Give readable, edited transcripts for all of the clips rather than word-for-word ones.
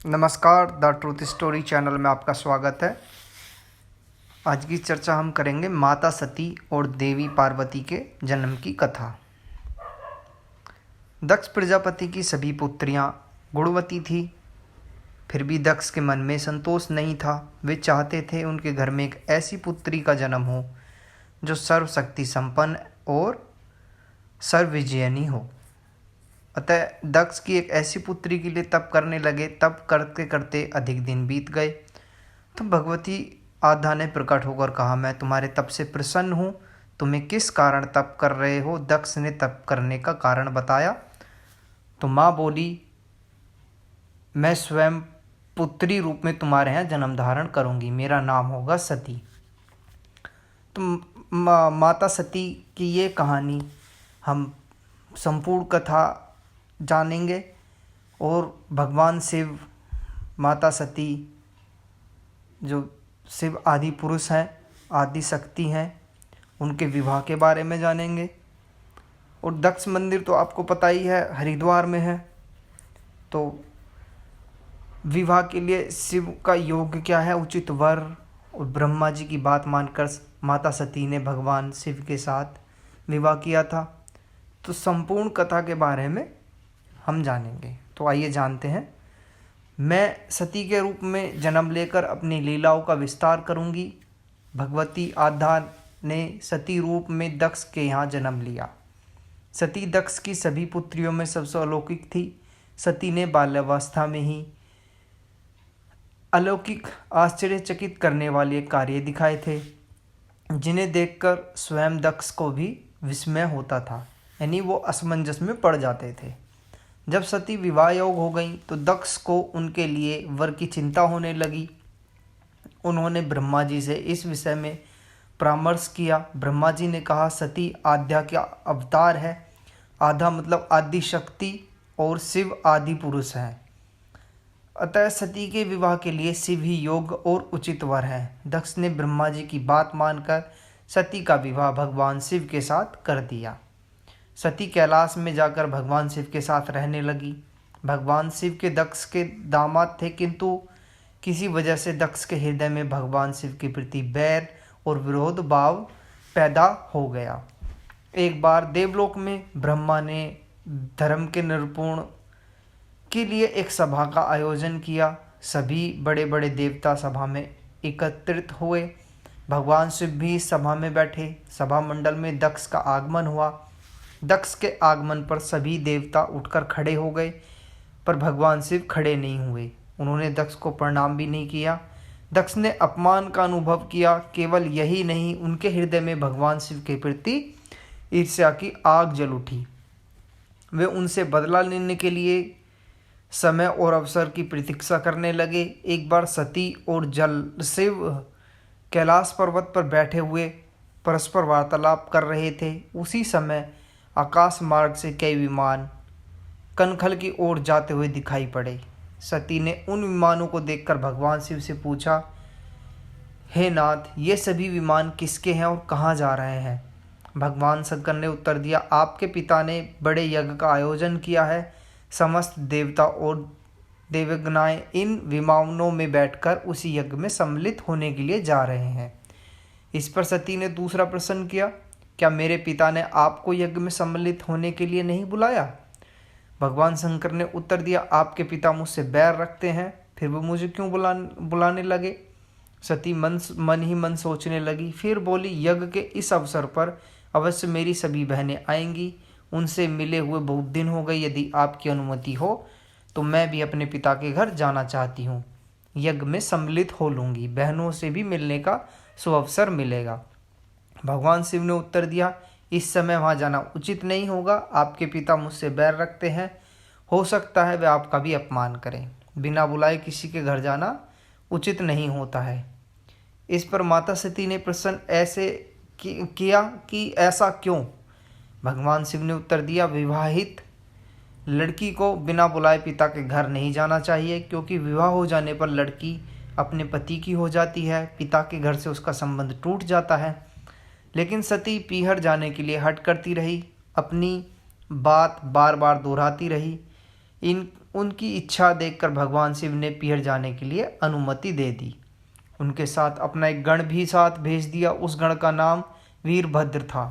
नमस्कार, the truth story channel में आपका स्वागत है। आज की चर्चा हम करेंगे माता सती और देवी पार्वती के जन्म की कथा। दक्ष प्रजापति की सभी पुत्रियां गुणवती थी, फिर भी दक्ष के मन में संतोष नहीं था। वे चाहते थे उनके घर में एक ऐसी पुत्री का जन्म हो जो सर्वशक्ति संपन्न और सर्वविजयनी हो। अतः दक्ष की एक ऐसी पुत्री के लिए तप करने लगे। तप करते करते अधिक दिन बीत गए। तो भगवती आद्या ने प्रकट होकर कहा, मैं तुम्हारे तप से प्रसन्न हूँ। तुम्हें किस कारण तप कर रहे हो? दक्ष ने तप करने का कारण बताया तो माँ बोली, मैं स्वयं पुत्री रूप में तुम्हारे यहाँ जन्म धारण करूँगी, मेरा नाम होगा सती। तो माता सती की ये कहानी हम संपूर्ण कथा जानेंगे और भगवान शिव, माता सती जो शिव आदि पुरुष हैं, आदि शक्ति हैं, उनके विवाह के बारे में जानेंगे। और दक्ष मंदिर तो आपको पता ही है, हरिद्वार में है। तो विवाह के लिए शिव का योग क्या है, उचित वर, और ब्रह्मा जी की बात मानकर माता सती ने भगवान शिव के साथ विवाह किया था। तो संपूर्ण कथा के बारे में हम जानेंगे। तो आइए जानते हैं। मैं सती के रूप में जन्म लेकर अपनी लीलाओं का विस्तार करूंगी। भगवती आद्या ने सती रूप में दक्ष के यहाँ जन्म लिया। सती दक्ष की सभी पुत्रियों में सबसे अलौकिक थी। सती ने बाल्यावस्था में ही अलौकिक, आश्चर्यचकित करने वाले कार्य दिखाए थे, जिन्हें देखकर स्वयं दक्ष को भी विस्मय होता था, यानी वो असमंजस में पड़ जाते थे। जब सती विवाह योग हो गई तो दक्ष को उनके लिए वर की चिंता होने लगी। उन्होंने ब्रह्मा जी से इस विषय में परामर्श किया। ब्रह्मा जी ने कहा, सती आद्या का अवतार है। आद्या मतलब आदि शक्ति और शिव आदि पुरुष हैं। अतः सती के विवाह के लिए शिव ही योग्य और उचित वर है। दक्ष ने ब्रह्मा जी की बात मानकर सती का विवाह भगवान शिव के साथ कर दिया। सती कैलाश में जाकर भगवान शिव के साथ रहने लगी। भगवान शिव के दक्ष के दामाद थे, किंतु किसी वजह से दक्ष के हृदय में भगवान शिव के प्रति बैर और विरोध भाव पैदा हो गया। एक बार देवलोक में ब्रह्मा ने धर्म के निरूपण के लिए एक सभा का आयोजन किया। सभी बड़े बड़े देवता सभा में एकत्रित हुए। भगवान शिव भी सभा में बैठे। सभा मंडल में दक्ष का आगमन हुआ। दक्ष के आगमन पर सभी देवता उठकर खड़े हो गए, पर भगवान शिव खड़े नहीं हुए। उन्होंने दक्ष को प्रणाम भी नहीं किया। दक्ष ने अपमान का अनुभव किया। केवल यही नहीं, उनके हृदय में भगवान शिव के प्रति ईर्ष्या की आग जल उठी। वे उनसे बदला लेने के लिए समय और अवसर की प्रतीक्षा करने लगे। एक बार सती और जल शिव कैलाश पर्वत पर बैठे हुए परस्पर वार्तालाप कर रहे थे। उसी समय आकाश मार्ग से कई विमान कनखल की ओर जाते हुए दिखाई पड़े। सती ने उन विमानों को देखकर भगवान शिव से पूछा, हे नाथ, ये सभी विमान किसके हैं और कहाँ जा रहे हैं? भगवान शंकर ने उत्तर दिया, आपके पिता ने बड़े यज्ञ का आयोजन किया है। समस्त देवता और देवगणाएं इन विमानों में बैठकर उसी यज्ञ में सम्मिलित होने के लिए जा रहे हैं। इस पर सती ने दूसरा प्रश्न किया, क्या मेरे पिता ने आपको यज्ञ में सम्मिलित होने के लिए नहीं बुलाया? भगवान शंकर ने उत्तर दिया, आपके पिता मुझसे बैर रखते हैं, फिर वो मुझे क्यों बुलाने लगे? सती मन ही मन सोचने लगी। फिर बोली, यज्ञ के इस अवसर पर अवश्य मेरी सभी बहनें आएंगी। उनसे मिले हुए बहुत दिन हो गए। यदि आपकी अनुमति हो तो मैं भी अपने पिता के घर जाना चाहती हूँ। यज्ञ में सम्मिलित हो लूँगी, बहनों से भी मिलने का सुअवसर मिलेगा। भगवान शिव ने उत्तर दिया, इस समय वहाँ जाना उचित नहीं होगा। आपके पिता मुझसे बैर रखते हैं, हो सकता है वे आपका भी अपमान करें। बिना बुलाए किसी के घर जाना उचित नहीं होता है। इस पर माता सती ने प्रश्न ऐसे किया कि ऐसा क्यों? भगवान शिव ने उत्तर दिया, विवाहित लड़की को बिना बुलाए पिता के घर नहीं जाना चाहिए, क्योंकि विवाह हो जाने पर लड़की अपने पति की हो जाती है, पिता के घर से उसका संबंध टूट जाता है। लेकिन सती पीहर जाने के लिए हट करती रही, अपनी बात बार बार दोहराती रही। इन उनकी इच्छा देखकर भगवान शिव ने पिहर जाने के लिए अनुमति दे दी। उनके साथ अपना एक गण भी साथ भेज दिया। उस गण का नाम वीरभद्र था।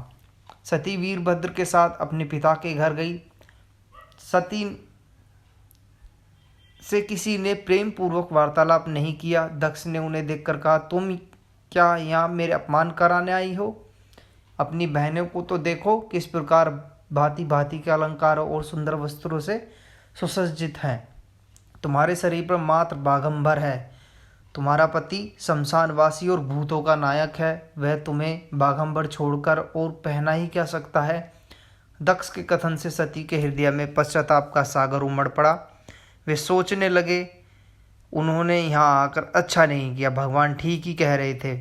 सती वीरभद्र के साथ अपने पिता के घर गई। सती से किसी ने प्रेम पूर्वक वार्तालाप नहीं किया। दक्ष ने उन्हें देखकर कहा, तुम क्या यहाँ मेरे अपमान कराने आई हो? अपनी बहनों को तो देखो किस प्रकार भांति भांति के अलंकारों और सुंदर वस्त्रों से सुसज्जित हैं। तुम्हारे शरीर पर मात्र बाघंबर है। तुम्हारा पति शमशानवासी और भूतों का नायक है। वह तुम्हें बाघंबर छोड़कर और पहना ही क्या सकता है? दक्ष के कथन से सती के हृदय में पश्चाताप का सागर उमड़ पड़ा। वे सोचने लगे, उन्होंने यहाँ आकर अच्छा नहीं किया। भगवान ठीक ही कह रहे थे,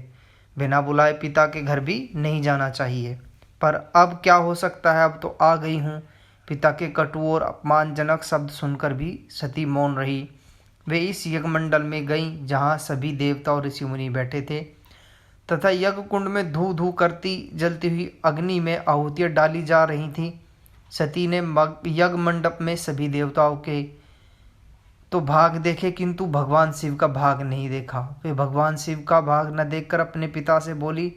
बिना बुलाए पिता के घर भी नहीं जाना चाहिए। पर अब क्या हो सकता है, अब तो आ गई हूँ। पिता के कटु और अपमानजनक शब्द सुनकर भी सती मौन रही। वे इस यज्ञमंडल में गईं जहाँ सभी देवता और ऋषि मुनि बैठे थे तथा यज्ञ कुंड में धू धू करती जलती हुई अग्नि में आहुतियाँ डाली जा रही थीं। सती ने यज्ञ मंडप में सभी देवताओं के तो भाग देखे, किंतु भगवान शिव का भाग नहीं देखा। वे भगवान शिव का भाग न देखकर अपने पिता से बोली,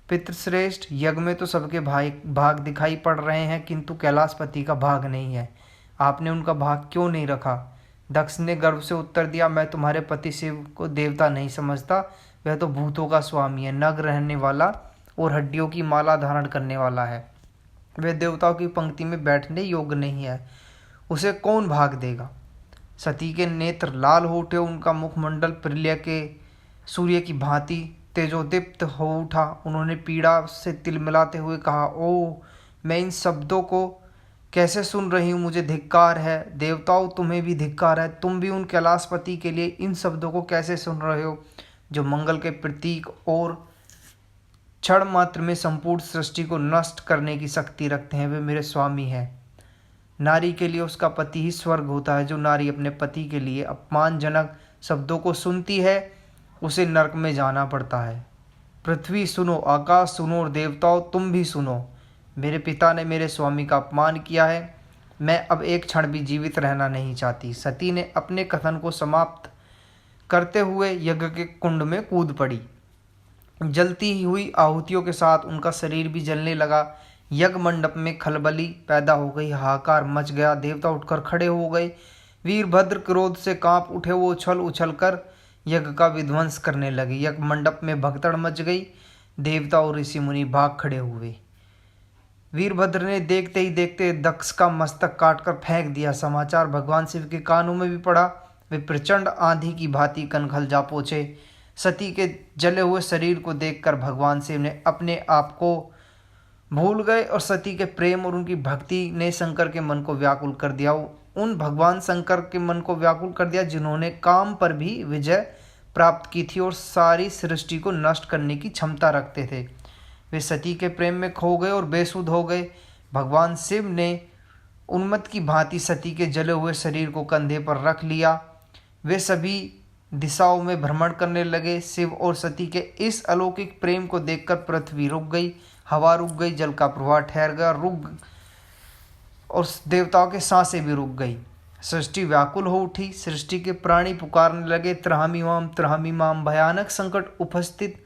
पितृश्रेष्ठ, यज्ञ में तो सबके भाग दिखाई पड़ रहे हैं, किंतु कैलाशपति का भाग नहीं है। आपने उनका भाग क्यों नहीं रखा? दक्ष ने गर्व से उत्तर दिया, मैं तुम्हारे पति शिव को देवता नहीं समझता। वह तो भूतों का स्वामी है, नग रहने वाला और हड्डियों की माला धारण करने वाला है। वह देवताओं की पंक्ति में बैठने योग्य नहीं है। उसे कौन भाग देगा? सती के नेत्र लाल हो उठे। उनका मुखमंडल प्रलय के सूर्य की भांति तेजोदीप्त हो उठा। उन्होंने पीड़ा से तिलमिलाते हुए कहा, ओ, मैं इन शब्दों को कैसे सुन रही हूँ? मुझे धिक्कार है। देवताओं, तुम्हें भी धिक्कार है। तुम भी उन कैलाशपति के लिए इन शब्दों को कैसे सुन रहे हो, जो मंगल के प्रतीक और क्षण मात्र में संपूर्ण सृष्टि को नष्ट करने की शक्ति रखते हैं। वे मेरे स्वामी हैं। नारी के लिए उसका पति ही स्वर्ग होता है। जो नारी अपने पति के लिए अपमानजनक शब्दों को सुनती है, उसे नरक में जाना पड़ता है। पृथ्वी सुनो, आकाश सुनो और देवताओं तुम भी सुनो। मेरे पिता ने मेरे स्वामी का अपमान किया है। मैं अब एक क्षण भी जीवित रहना नहीं चाहती। सती ने अपने कथन को समाप्त करते हुए यज्ञ के कुंड में कूद पड़ी। जलती हुई आहुतियों के साथ उनका शरीर भी जलने लगा। यज्ञ मंडप में खलबली पैदा हो गई, हाहाकार मच गया। देवता उठकर खड़े हो गए। वीरभद्र क्रोध से कांप उठे। वो उछल उछल कर यज्ञ का विध्वंस करने लगे। यज्ञ मंडप में भगदड़ मच गई। देवता और ऋषि मुनि भाग खड़े हुए। वीरभद्र ने देखते ही देखते दक्ष का मस्तक काटकर फेंक दिया। समाचार भगवान शिव के कानों में भी पड़ा। वे प्रचंड आंधी की भांति कनखल जा पहुँचे। सती के जले हुए शरीर को देखकर भगवान शिव ने अपने आप को भूल गए और सती के प्रेम और उनकी भक्ति ने शंकर के मन को व्याकुल कर दिया। उन भगवान शंकर के मन को व्याकुल कर दिया जिन्होंने काम पर भी विजय प्राप्त की थी और सारी सृष्टि को नष्ट करने की क्षमता रखते थे। वे सती के प्रेम में खो गए और बेसुध हो गए। भगवान शिव ने उन्मत्त की भांति सती के जले हुए शरीर को कंधे पर रख लिया। वे सभी दिशाओं में भ्रमण करने लगे। शिव और सती के इस अलौकिक प्रेम को देखकर पृथ्वी रुक गई, हवा रुक गई, जल का प्रवाह ठहर गया, और देवताओं के सांसें भी रुक गई। सृष्टि व्याकुल हो उठी। सृष्टि के प्राणी पुकारने लगे, त्राहि माम। भयानक संकट उपस्थित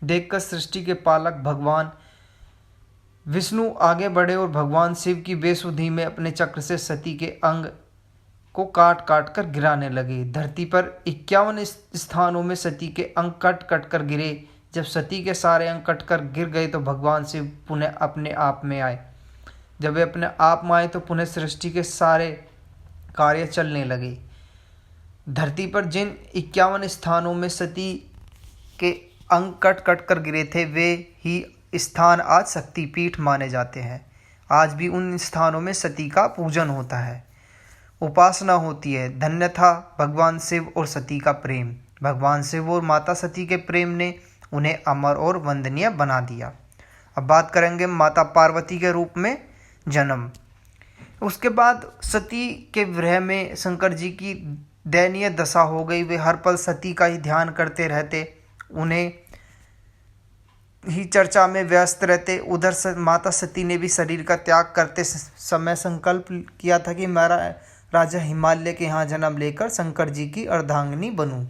देखकर सृष्टि के पालक भगवान विष्णु आगे बढ़े और भगवान शिव की बेसुधी में अपने चक्र से सती के अंग को काट काट कर गिराने लगे। धरती पर 51 स्थानों में सती के अंग कट कट कर गिरे। जब सती के सारे अंग कट कर गिर गए तो भगवान शिव पुनः अपने आप में आए। जब वे अपने आप में आए तो पुनः सृष्टि के सारे कार्य चलने लगे। धरती पर जिन 51 स्थानों में सती के अंग कट कट कर गिरे थे, वे ही स्थान आज शक्तिपीठ माने जाते हैं। आज भी उन स्थानों में सती का पूजन होता है, उपासना होती है। धन्य था भगवान शिव और सती का प्रेम। भगवान शिव और माता सती के प्रेम ने उन्हें अमर और वंदनीय बना दिया। अब बात करेंगे माता पार्वती के रूप में जन्म। उसके बाद सती के विरह में शंकर जी की दयनीय दशा हो गई। वे हर पल सती का ही ध्यान करते रहते, उन्हें ही चर्चा में व्यस्त रहते। उधर माता सती ने भी शरीर का त्याग करते समय संकल्प किया था कि मेरा राजा हिमालय के यहाँ जन्म लेकर शंकर जी की अर्धांगिनी बनूं।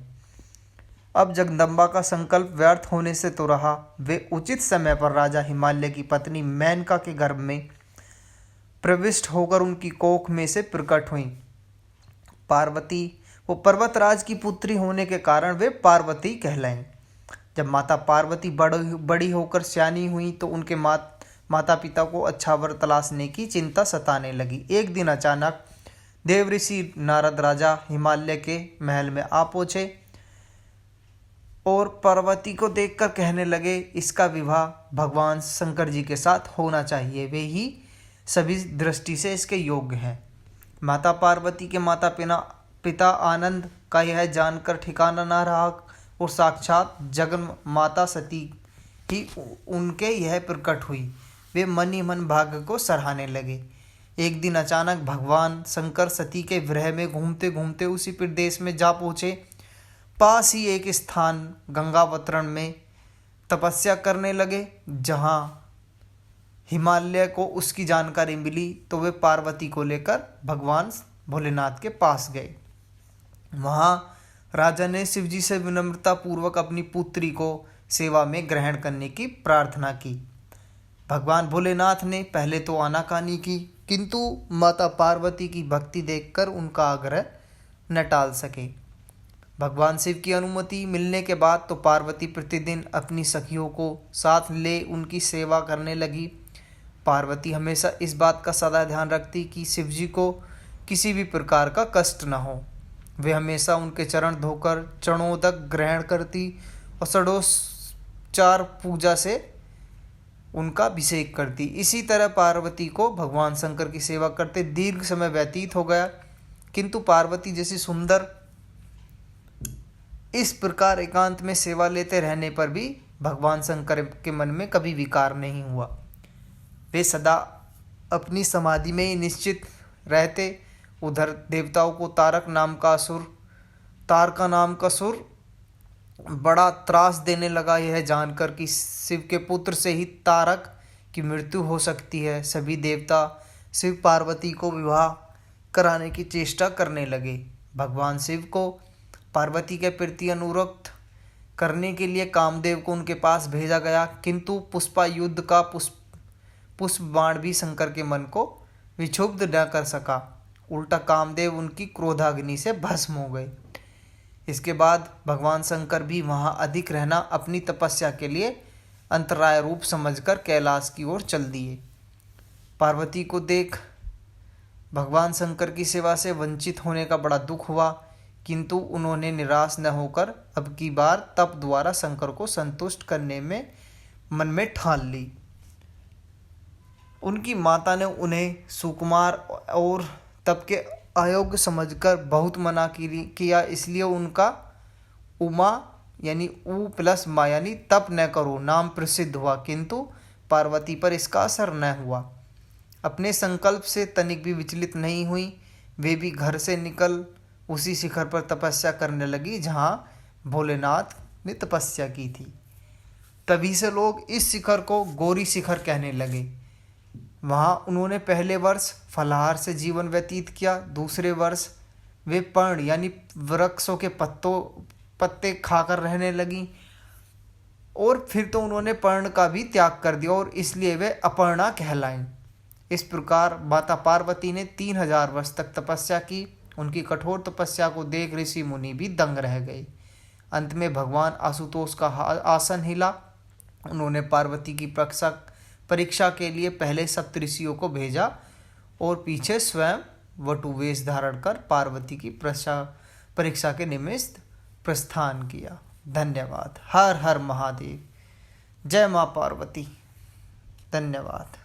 अब जगदम्बा का संकल्प व्यर्थ होने से तो रहा, वे उचित समय पर राजा हिमालय की पत्नी मेनका के गर्भ में प्रविष्ट होकर उनकी कोख में से प्रकट हुई। पार्वती वो पर्वतराज की पुत्री होने के कारण वे पार्वती कहलाईं। जब माता पार्वती बड़ी होकर सयानी हुई तो उनके माता पिता को अच्छा वर तलाशने की चिंता सताने लगी। एक दिन अचानक देवऋषि नारद राजा हिमालय के महल में आ पहुंचे और पार्वती को देखकर कहने लगे, इसका विवाह भगवान शंकर जी के साथ होना चाहिए, वे ही सभी दृष्टि से इसके योग्य हैं। माता पार्वती के माता पिता आनंद का यह जानकर ठिकाना न रहा और साक्षात जगन माता सती ही उनके यह प्रकट हुई। वे मन ही मन भाग्य को सराहने लगे। एक दिन अचानक भगवान शंकर सती के विरह में घूमते घूमते उसी प्रदेश में जा पहुँचे। पास ही एक स्थान गंगावतरण में तपस्या करने लगे। जहाँ हिमालय को उसकी जानकारी मिली तो वे पार्वती को लेकर भगवान भोलेनाथ के पास गए। वहाँ राजा ने शिवजी से विनम्रता पूर्वक अपनी पुत्री को सेवा में ग्रहण करने की प्रार्थना की। भगवान भोलेनाथ ने पहले तो आनाकानी की, किंतु माता पार्वती की भक्ति देखकर उनका आग्रह न टाल सके। भगवान शिव की अनुमति मिलने के बाद तो पार्वती प्रतिदिन अपनी सखियों को साथ ले उनकी सेवा करने लगी। पार्वती हमेशा इस बात का सदा ध्यान रखती कि शिवजी को किसी भी प्रकार का कष्ट न हो। वे हमेशा उनके चरण धोकर चरणोदक ग्रहण करती और षोडशोपचार पूजा से उनका अभिषेक करती। इसी तरह पार्वती को भगवान शंकर की सेवा करते दीर्घ समय व्यतीत हो गया, किंतु पार्वती जैसी सुंदर इस प्रकार एकांत में सेवा लेते रहने पर भी भगवान शंकर के मन में कभी विकार नहीं हुआ। वे सदा अपनी समाधि में ही निश्चित रहते। उधर देवताओं को तारका नाम का असुर बड़ा त्रास देने लगा। यह जानकर कि शिव के पुत्र से ही तारक की मृत्यु हो सकती है, सभी देवता शिव पार्वती को विवाह कराने की चेष्टा करने लगे। भगवान शिव को पार्वती के प्रति अनुरक्त करने के लिए कामदेव को उनके पास भेजा गया, किंतु पुष्पा युद्ध का पुष्प बाण भी शंकर के मन को विक्षुब्ध न कर सका। उल्टा कामदेव उनकी क्रोधाग्नि से भस्म हो गए। इसके बाद भगवान शंकर भी वहाँ अधिक रहना अपनी तपस्या के लिए अंतराय रूप समझकर कैलाश की ओर चल दिए। पार्वती को देख भगवान शंकर की सेवा से वंचित होने का बड़ा दुख हुआ, किंतु उन्होंने निराश न होकर अब की बार तप द्वारा शंकर को संतुष्ट करने में मन में ठान ली। उनकी माता ने उन्हें सुकुमार और तप के अयोग्य समझकर बहुत मना किया, इसलिए उनका उमा यानी उ प्लस मा यानी तप न करो नाम प्रसिद्ध हुआ, किंतु पार्वती पर इसका असर न हुआ। अपने संकल्प से तनिक भी विचलित नहीं हुई। वे भी घर से निकल उसी शिखर पर तपस्या करने लगी जहाँ भोलेनाथ ने तपस्या की थी। तभी से लोग इस शिखर को गौरी शिखर कहने लगे। वहाँ उन्होंने पहले वर्ष फलाहार से जीवन व्यतीत किया। दूसरे वर्ष वे पर्ण यानी वृक्षों के पत्ते खाकर रहने लगी और फिर तो उन्होंने पर्ण का भी त्याग कर दिया और इसलिए वे अपर्णा कहलाईं। इस प्रकार माता पार्वती ने 3000 वर्ष तक तपस्या की। उनकी कठोर तपस्या को देख ऋषि मुनि भी दंग रह गए। अंत में भगवान आशुतोष का आसन हिला। उन्होंने पार्वती की परीक्षा के लिए पहले सप्तऋषियों को भेजा और पीछे स्वयं वटुवेश धारण कर पार्वती की परीक्षा के निमित्त प्रस्थान किया। धन्यवाद। हर हर महादेव। जय माँ पार्वती। धन्यवाद।